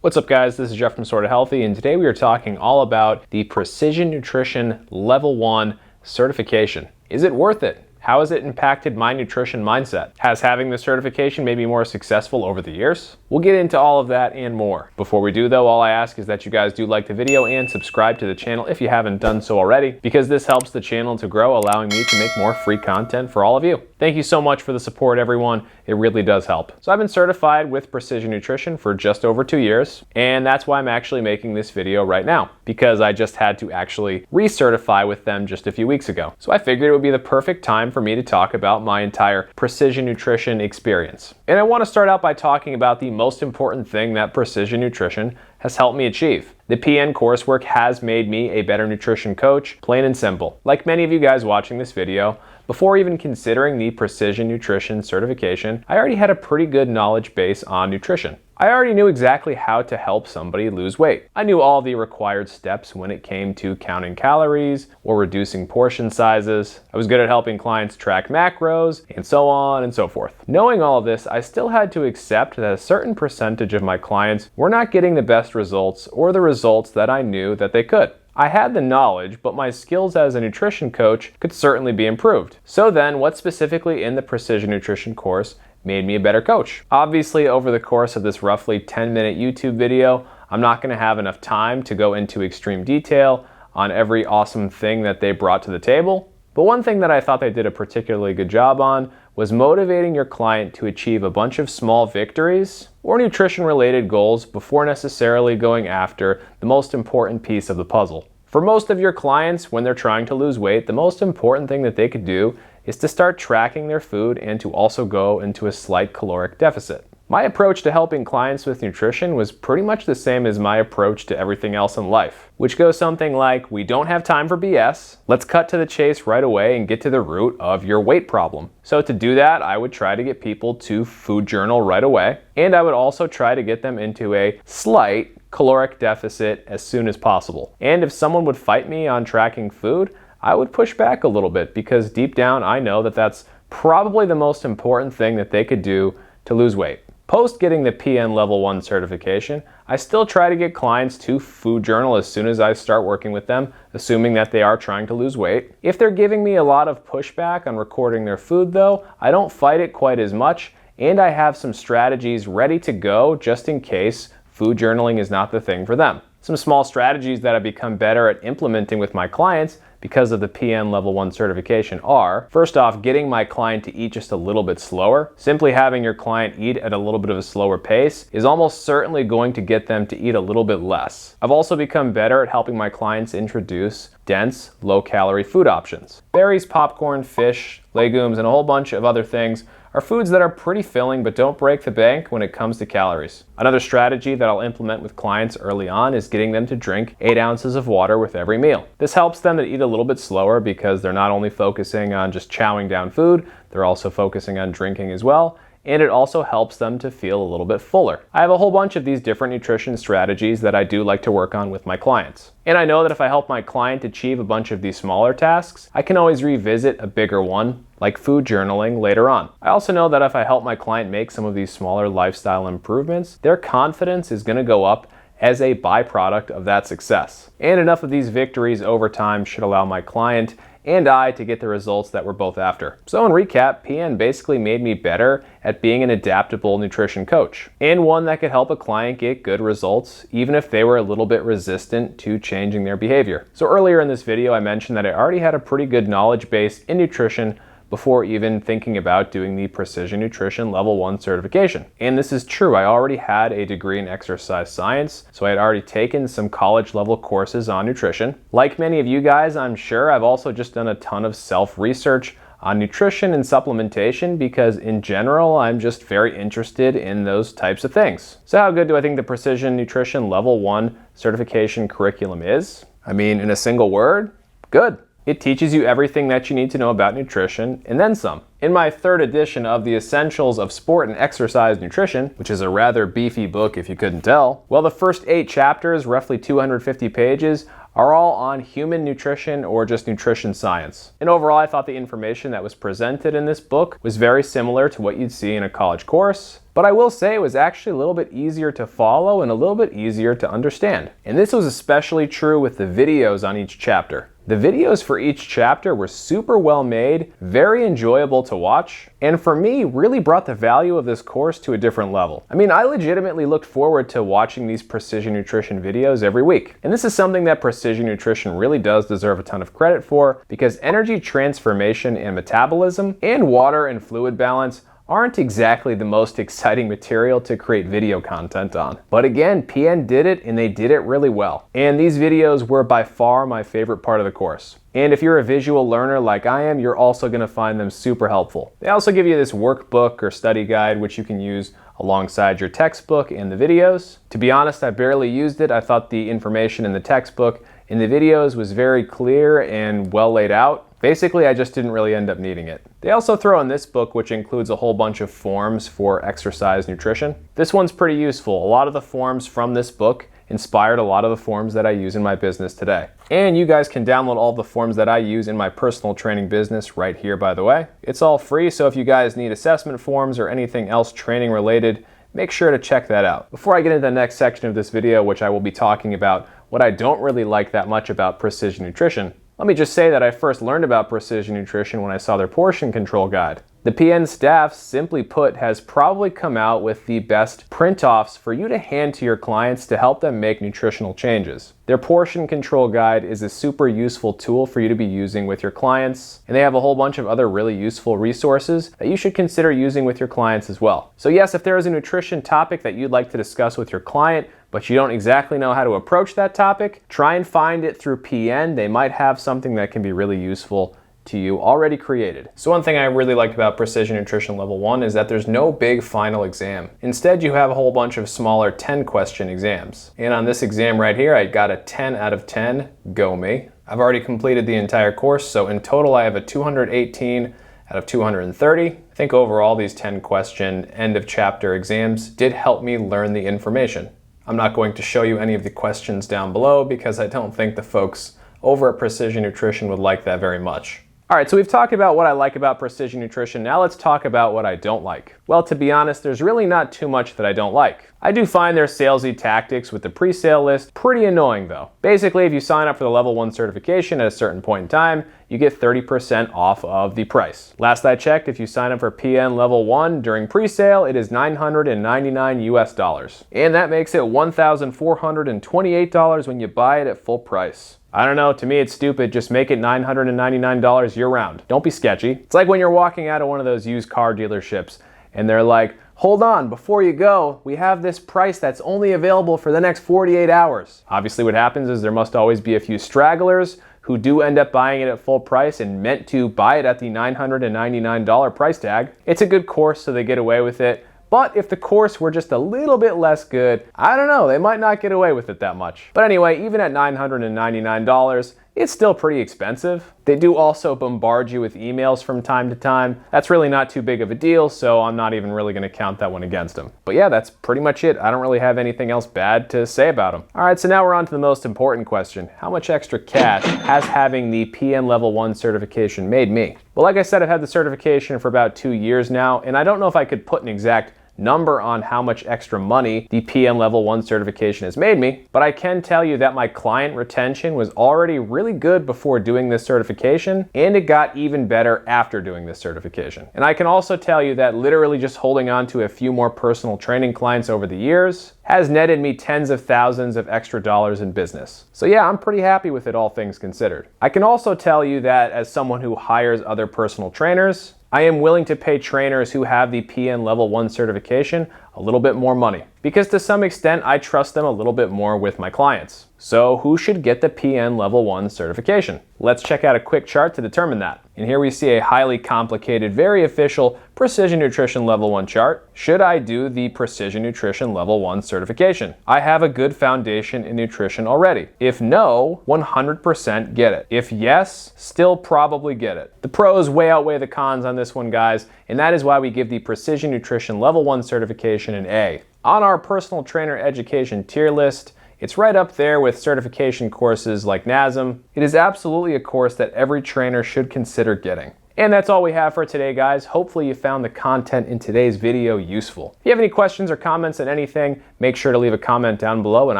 What's up guys, this is Jeff from Sorta Healthy, and today we are talking all about the Precision Nutrition Level 1 certification. Is it worth it? How has it impacted my nutrition mindset? Has having this certification made me more successful over the years? We'll get into all of that and more. Before we do though, all I ask is that you guys do like the video and subscribe to the channel if you haven't done so already, because this helps the channel to grow, allowing me to make more free content for all of you. Thank you so much for the support, everyone. It really does help. So I've been certified with Precision Nutrition for just over 2 years, and that's why I'm actually making this video right now, because I just had to actually recertify with them just a few weeks ago. So I figured it would be the perfect time for me to talk about my entire Precision Nutrition experience. And I want to start out by talking about the most important thing that Precision Nutrition has helped me achieve. The PN coursework has made me a better nutrition coach, plain and simple. Like many of you guys watching this video, before even considering the Precision Nutrition certification, I already had a pretty good knowledge base on nutrition. I already knew exactly how to help somebody lose weight. I knew all the required steps when it came to counting calories or reducing portion sizes. I was good at helping clients track macros and so on and so forth. Knowing all of this, I still had to accept that a certain percentage of my clients were not getting the best results or the results that I knew that they could. I had the knowledge, but my skills as a nutrition coach could certainly be improved. So then, what specifically in the Precision Nutrition course made me a better coach? Obviously, over the course of this roughly 10-minute YouTube video, I'm not going to have enough time to go into extreme detail on every awesome thing that they brought to the table. But one thing that I thought they did a particularly good job on was motivating your client to achieve a bunch of small victories or nutrition-related goals before necessarily going after the most important piece of the puzzle. For most of your clients, when they're trying to lose weight, the most important thing that they could do is to start tracking their food and to also go into a slight caloric deficit. My approach to helping clients with nutrition was pretty much the same as my approach to everything else in life, which goes something like, we don't have time for BS, let's cut to the chase right away and get to the root of your weight problem. So to do that, I would try to get people to food journal right away, and I would also try to get them into a slight caloric deficit as soon as possible. And if someone would fight me on tracking food, I would push back a little bit, because deep down I know that that's probably the most important thing that they could do to lose weight. Post getting the PN Level 1 certification, I still try to get clients to food journal as soon as I start working with them, assuming that they are trying to lose weight. If they're giving me a lot of pushback on recording their food though, I don't fight it quite as much, and I have some strategies ready to go just in case food journaling is not the thing for them. Some small strategies that I've become better at implementing with my clients because of the PN Level 1 certification are, first off, getting my client to eat just a little bit slower. Simply having your client eat at a little bit of a slower pace is almost certainly going to get them to eat a little bit less. I've also become better at helping my clients introduce dense, low-calorie food options. Berries, popcorn, fish, legumes, and a whole bunch of other things are foods that are pretty filling but don't break the bank when it comes to calories. Another strategy that I'll implement with clients early on is getting them to drink 8 ounces of water with every meal. This helps them to eat a little bit slower, because they're not only focusing on just chowing down food, they're also focusing on drinking as well, and it also helps them to feel a little bit fuller. I have a whole bunch of these different nutrition strategies that I do like to work on with my clients. And I know that if I help my client achieve a bunch of these smaller tasks, I can always revisit a bigger one, like food journaling, later on. I also know that if I help my client make some of these smaller lifestyle improvements, their confidence is going to go up as a byproduct of that success. And enough of these victories over time should allow my client and I to get the results that we're both after. So in recap, PN basically made me better at being an adaptable nutrition coach, and one that could help a client get good results even if they were a little bit resistant to changing their behavior. So earlier in this video, I mentioned that I already had a pretty good knowledge base in nutrition before even thinking about doing the Precision Nutrition Level 1 certification. And this is true, I already had a degree in exercise science, so I had already taken some college level courses on nutrition. Like many of you guys, I'm sure, I've also just done a ton of self-research on nutrition and supplementation, because in general, I'm just very interested in those types of things. So how good do I think the Precision Nutrition Level 1 certification curriculum is? I mean, in a single word, good. It teaches you everything that you need to know about nutrition, and then some. In my third edition of The Essentials of Sport and Exercise Nutrition, which is a rather beefy book if you couldn't tell, well, the first 8 chapters, roughly 250 pages, are all on human nutrition or just nutrition science. And overall, I thought the information that was presented in this book was very similar to what you'd see in a college course. But I will say it was actually a little bit easier to follow and a little bit easier to understand. And this was especially true with the videos on each chapter. The videos for each chapter were super well made, very enjoyable to watch, and for me, really brought the value of this course to a different level. I mean, I legitimately looked forward to watching these precision nutrition videos every week. And this is something that precision nutrition really does deserve a ton of credit for, because energy transformation and metabolism and water and fluid balance aren't exactly the most exciting material to create video content on. But again, PN did it, and they did it really well. And these videos were by far my favorite part of the course. And if you're a visual learner like I am, you're also going to find them super helpful. They also give you this workbook or study guide, which you can use alongside your textbook and the videos. To be honest, I barely used it. I thought the information in the textbook in the videos was very clear and well laid out. Basically, I just didn't really end up needing it. They also throw in this book, which includes a whole bunch of forms for exercise nutrition. This one's pretty useful. A lot of the forms from this book inspired a lot of the forms that I use in my business today. And you guys can download all the forms that I use in my personal training business right here, by the way. It's all free, so if you guys need assessment forms or anything else training related, make sure to check that out. Before I get into the next section of this video, which I will be talking about what I don't really like that much about precision nutrition, let me just say that I first learned about precision nutrition when I saw their portion control guide. The PN staff, simply put, has probably come out with the best print-offs for you to hand to your clients to help them make nutritional changes. Their portion control guide is a super useful tool for you to be using with your clients, and they have a whole bunch of other really useful resources that you should consider using with your clients as well. So yes, if there is a nutrition topic that you'd like to discuss with your client, but you don't exactly know how to approach that topic, try and find it through PN. They might have something that can be really useful to you already created. So one thing I really like about Precision Nutrition Level 1 is that there's no big final exam. Instead, you have a whole bunch of smaller 10-question exams. And on this exam right here, I got a 10 out of 10, go me. I've already completed the entire course, so in total I have a 218 out of 230. I think overall these 10-question end of chapter exams did help me learn the information. I'm not going to show you any of the questions down below because I don't think the folks over at Precision Nutrition would like that very much. All right, so we've talked about what I like about Precision Nutrition. Now let's talk about what I don't like. Well, to be honest, there's really not too much that I don't like. I do find their salesy tactics with the pre-sale list pretty annoying though. Basically, if you sign up for the level 1 certification at a certain point in time, you get 30% off of the price. Last I checked, if you sign up for PN level 1 during pre-sale, it is $999 US. And that makes it $1,428 when you buy it at full price. I don't know, to me it's stupid, just make it $999 year round. Don't be sketchy. It's like when you're walking out of one of those used car dealerships and they're like, hold on, before you go, we have this price that's only available for the next 48 hours. Obviously what happens is there must always be a few stragglers who do end up buying it at full price and meant to buy it at the $999 price tag. It's a good course, so they get away with it. But if the course were just a little bit less good, I don't know, they might not get away with it that much. But anyway, even at $999, it's still pretty expensive. They do also bombard you with emails from time to time. That's really not too big of a deal, so I'm not even really gonna count that one against them. But yeah, that's pretty much it. I don't really have anything else bad to say about them. All right, so now we're on to the most important question. How much extra cash has having the PN Level 1 certification made me? Well, like I said, I've had the certification for about 2 years now, and I don't know if I could put an exact number on how much extra money the PN Level 1 certification has made me, but I can tell you that my client retention was already really good before doing this certification, and it got even better after doing this certification. And I can also tell you that literally just holding on to a few more personal training clients over the years has netted me tens of thousands of extra dollars in business. So yeah, I'm pretty happy with it, all things considered. I can also tell you that as someone who hires other personal trainers, I am willing to pay trainers who have the PN Level 1 certification a little bit more money, because to some extent I trust them a little bit more with my clients. So who should get the PN Level 1 certification? Let's check out a quick chart to determine that. And here we see a highly complicated, very official Precision Nutrition Level 1 chart. Should I do the Precision Nutrition Level 1 certification? I have a good foundation in nutrition already. If no, 100% get it. If yes, still probably get it. The pros way outweigh the cons on this one, guys, and that is why we give the Precision Nutrition Level 1 certification an A. On our personal trainer education tier list, It's right up there with certification courses like NASM. It is absolutely a course that every trainer should consider getting. And that's all we have for today, guys. Hopefully you found the content in today's video useful. If you have any questions or comments on anything, make sure to leave a comment down below and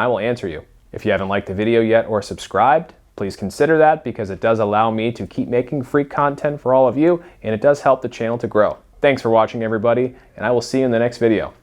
I will answer you. If you haven't liked the video yet or subscribed, please consider that because it does allow me to keep making free content for all of you and it does help the channel to grow. Thanks for watching, everybody, and I will see you in the next video.